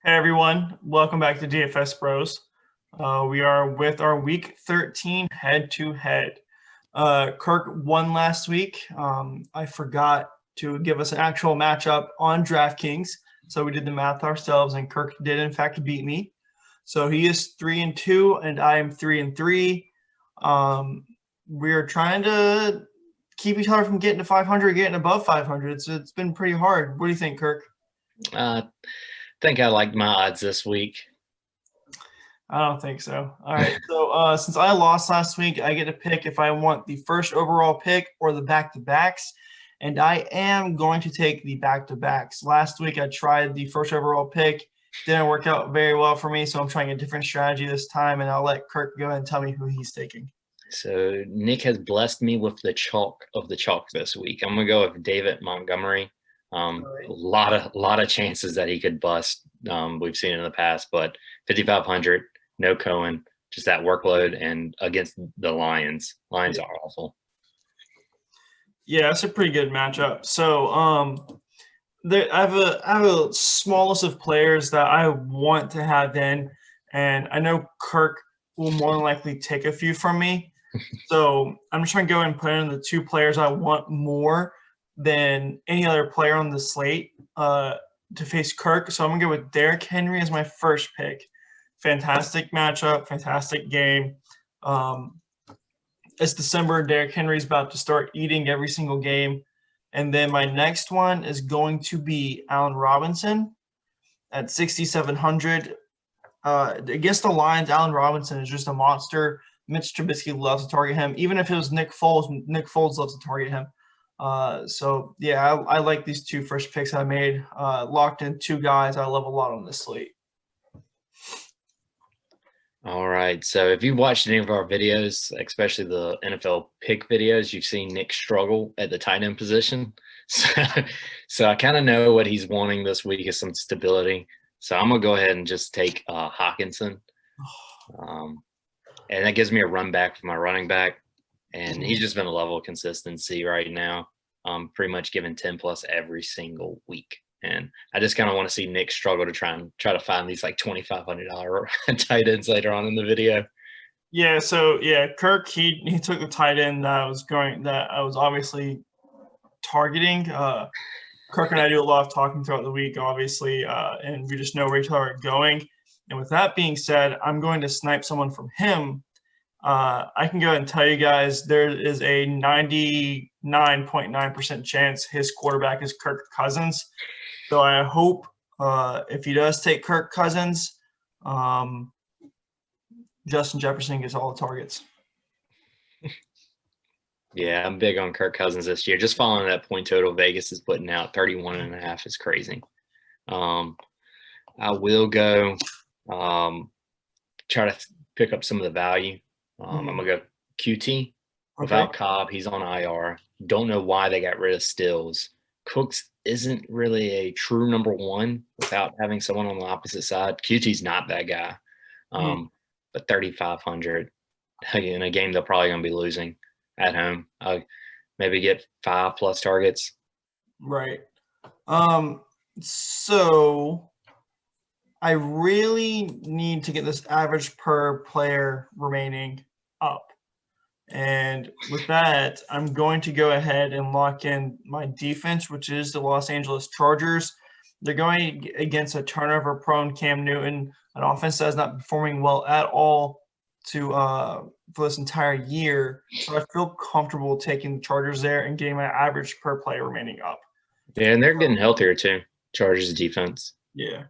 Hey everyone, welcome back to DFS Bros. We are with our Week 13 head-to-head. Kirk won last week. I forgot to give us an actual matchup on DraftKings, so we did the math ourselves, and Kirk did in fact beat me. So he is 3-2, and I am 3-3. We are trying to keep each other from getting to 500, getting above 500. It's been pretty hard. What do you think, Kirk? Think I like my odds this week. I don't think so. All right. So since I lost last week, I get to pick if I want the first overall pick or the back-to-backs. And I am going to take the back-to-backs. Last week, I tried the first overall pick. Didn't work out very well for me, so I'm trying a different strategy this time, and I'll let Kirk go ahead and tell me who he's taking. So Nick has blessed me with the chalk of the chalk this week. I'm going to go with David Montgomery. Right. A lot of chances that he could bust. We've seen in the past, but 5,500, no Cohen, just that workload, and against the Lions. Lions are awful. Yeah, that's a pretty good matchup. So I have a small list of players that I want to have in, and I know Kirk will more than likely take a few from me. So I'm just trying to go and put in the two players I want more than any other player on the slate to face Kirk. So I'm going to go with Derrick Henry as my first pick. Fantastic matchup, fantastic game. It's December. Derrick Henry's about to start eating every single game. And then my next one is going to be Allen Robinson at 6,700. Against the Lions, Allen Robinson is just a monster. Mitch Trubisky loves to target him. Even if it was Nick Foles loves to target him. So, yeah, I like these two first picks I made. Locked in two guys I love a lot on this slate. All right. So if you've watched any of our videos, especially the NFL pick videos, you've seen Nick struggle at the tight end position. So I kind of know what he's wanting this week is some stability. So I'm going to go ahead and just take Hawkinson. And that gives me a run back for my running back. And he's just been a level of consistency right now. Pretty much giving 10 plus every single week. And I just kind of want to see Nick struggle to try to find these like $2,500 tight ends later on in the video. Yeah, so yeah, Kirk he took the tight end that I was obviously targeting. Kirk and I do a lot of talking throughout the week, obviously, and we just know where each other are going. And with that being said, I'm going to snipe someone from him. I can go ahead and tell you guys there is a 99.9% chance his quarterback is Kirk Cousins. So I hope if he does take Kirk Cousins, Justin Jefferson gets all the targets. Yeah, I'm big on Kirk Cousins this year. Just following that point total Vegas is putting out 31.5 is crazy. I will go try to pick up some of the value. I'm going to go QT without Cobb. He's on IR. Don't know why they got rid of Stills. Cooks isn't really a true number one without having someone on the opposite side. QT's not that guy. But 3,500 in a game they're probably going to be losing at home. Maybe get 5+ targets. Right. So I really need to get this average per player remaining up. And with that, I'm going to go ahead and lock in my defense, which is the Los Angeles Chargers. They're going against a turnover-prone Cam Newton, an offense that is not performing well at all for this entire year. So I feel comfortable taking the Chargers there and getting my average per player remaining up. Yeah, and they're getting healthier too, Chargers defense. Yeah.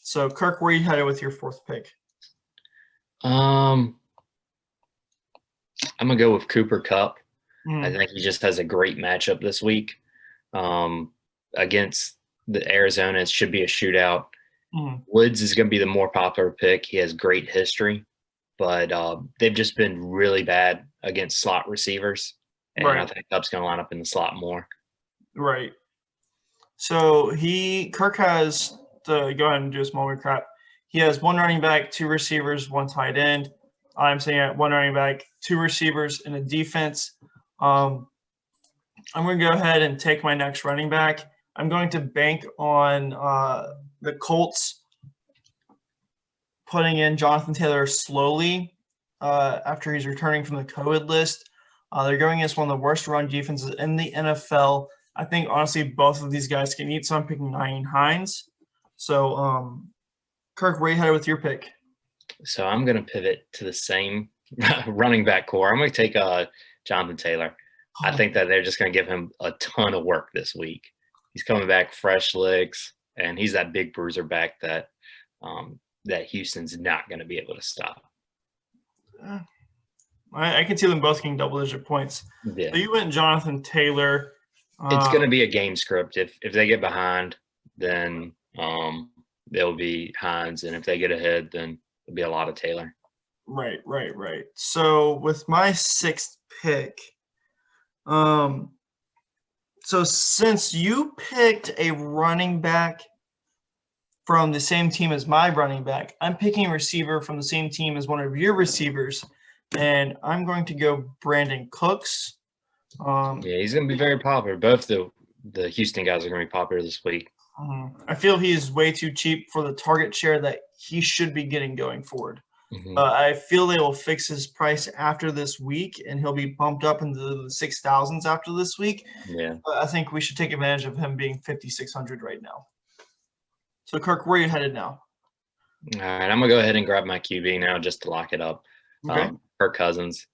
So, Kirk, where are you headed with your fourth pick? I'm going to go with Cooper Kupp. I think he just has a great matchup this week. Against the Arizona, it should be a shootout. Woods is going to be the more popular pick. He has great history, but they've just been really bad against slot receivers. And I think Kupp's going to line up in the slot more. Right. So Kirk has to go ahead and do a small recap. He has one running back, two receivers, one tight end. I'm saying at one running back, two receivers, and a defense. I'm going to go ahead and take my next running back. I'm going to bank on the Colts putting in Jonathan Taylor slowly after he's returning from the COVID list. They're going against one of the worst run defenses in the NFL. I think, honestly, both of these guys can eat, so I'm picking Nyheim Hines. So, Kirk, where are you headed with your pick? So I'm going to pivot to the same running back core. I'm going to take Jonathan Taylor. I think that they're just going to give him a ton of work this week. He's coming back fresh legs, and he's that big bruiser back that that Houston's not going to be able to stop. I can see them both getting double-digit points. Yeah. So you went Jonathan Taylor. It's going to be a game script. If they get behind, then they'll be Hines, and if they get ahead, then it'll be a lot of Taylor. Right. So with my 6th pick, so since you picked a running back from the same team as my running back, I'm picking a receiver from the same team as one of your receivers, and I'm going to go Brandon Cooks. Yeah, he's going to be very popular. Both the Houston guys are going to be popular this week. I feel he's way too cheap for the target share that he should be getting going forward. I feel they will fix his price after this week, and he'll be bumped up into the 6,000s after this week. Yeah. But I think we should take advantage of him being 5,600 right now. So, Kirk, where are you headed now? All right, I'm going to go ahead and grab my QB now just to lock it up. Okay. Kirk Cousins.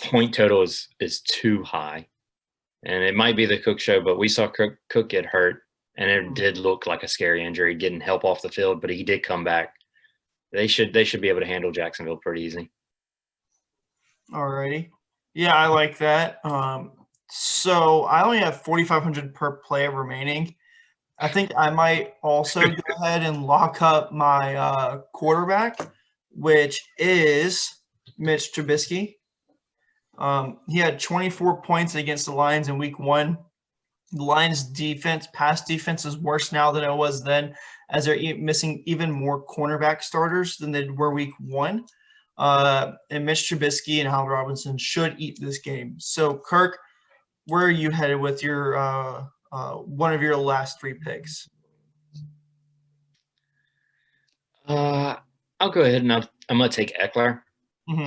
Point total is too high. And it might be the Cook show, but we saw Cook get hurt, and it did look like a scary injury, getting help off the field, but he did come back. They should be able to handle Jacksonville pretty easy. All righty. Yeah, I like that. So I only have 4,500 per play remaining. I think I might also go ahead and lock up my quarterback, which is Mitch Trubisky. He had 24 points against the Lions in week 1. The Lions' pass defense is worse now than it was then, as they're missing even more cornerback starters than they were week 1. And Mitch Trubisky and Howard Robinson should eat this game. So, Kirk, where are you headed with your one of your last 3 picks? I'll go ahead and I'm going to take Eckler.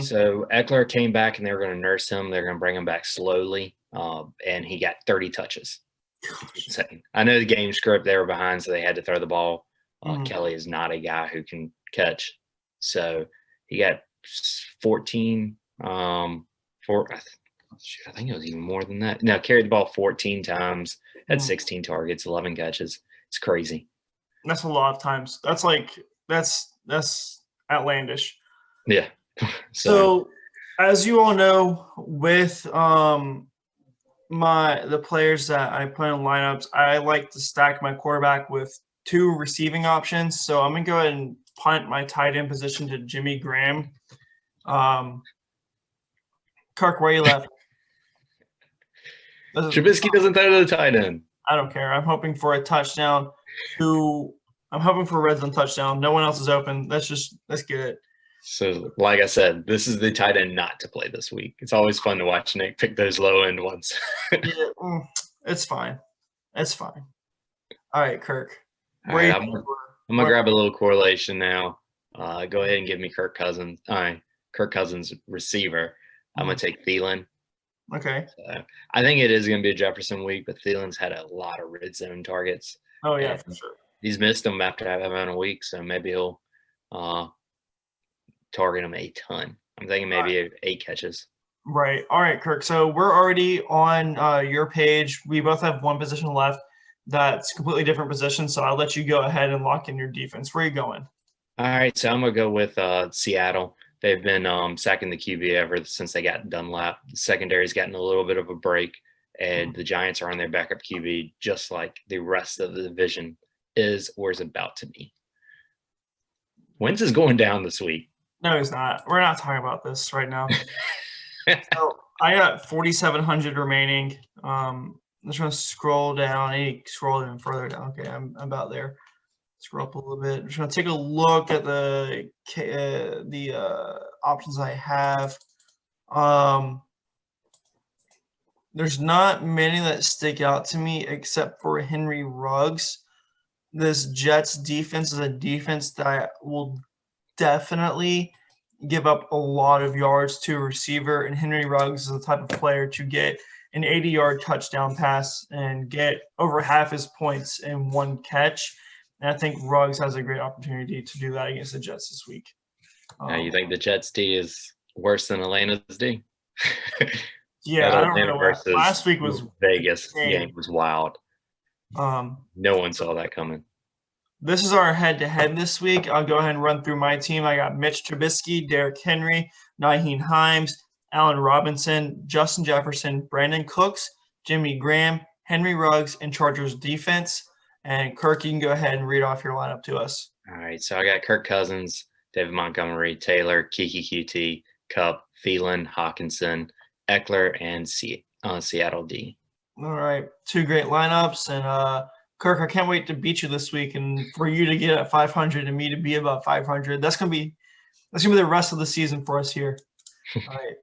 So Eckler came back, and they were going to nurse him. They're going to bring him back slowly, and he got 30 touches. I know the game script, they were behind, so they had to throw the ball. Kelly is not a guy who can catch. So he got 14. I think it was even more than that. No, carried the ball 14 times, had 16 targets, 11 catches. It's crazy. That's a lot of times. That's outlandish. Yeah. So as you all know, with the players that I put in lineups, I like to stack my quarterback with 2 receiving options. So I'm going to go ahead and punt my tight end position to Jimmy Graham. Kirk, where you left? Trubisky doesn't throw to the tight end. I don't care. I'm hoping for a touchdown. I'm hoping for a red zone touchdown. No one else is open. Let's get it. So, like I said, this is the tight end not to play this week. It's always fun to watch Nick pick those low-end ones. Yeah, it's fine. It's fine. All right, Kirk. All right, I'm going to grab a little correlation now. Go ahead and give me Kirk Cousins receiver. I'm going to take Thielen. Okay. I think it is going to be a Jefferson week, but Thielen's had a lot of red zone targets. Oh, yeah, for sure. He's missed them after having a week, so maybe he'll target him a ton. I'm thinking maybe 8 catches. Right. All right, Kirk. So we're already on your page. We both have one position left that's completely different position, so I'll let you go ahead and lock in your defense. Where are you going? All right, so I'm going to go with Seattle. They've been sacking the QB ever since they got Dunlap. The secondary's gotten a little bit of a break, and the Giants are on their backup QB just like the rest of the division is or is about to be. Wentz is going down this week. No, he's not. We're not talking about this right now. So I got 4,700 remaining. I'm just going to scroll down. I need to scroll even further down. Okay, I'm about there. Scroll up a little bit. I'm just going to take a look at the options I have. There's not many that stick out to me except for Henry Ruggs. this Jets defense is a defense that will definitely give up a lot of yards to a receiver, and Henry Ruggs is the type of player to get an 80-yard touchdown pass and get over half his points in one catch. And I think Ruggs has a great opportunity to do that against the Jets this week. Now, you think the Jets D is worse than Atlanta's D? Yeah, That I don't Atlanta know. versus Last week was Vegas insane. game was wild. No one saw that coming. This is our head-to-head this week. I'll go ahead and run through my team. I got Mitch Trubisky, Derrick Henry, Nyheim Hines, Allen Robinson, Justin Jefferson, Brandon Cooks, Jimmy Graham, Henry Ruggs, and Chargers defense. And Kirk, you can go ahead and read off your lineup to us. All right, so I got Kirk Cousins, David Montgomery, Taylor, Kiki QT, Cup, Thielen, Hawkinson, Eckler, and Seattle D. All right, 2 great lineups. And Kirk, I can't wait to beat you this week and for you to get at 500 and me to be about 500. That's gonna be the rest of the season for us here. All right.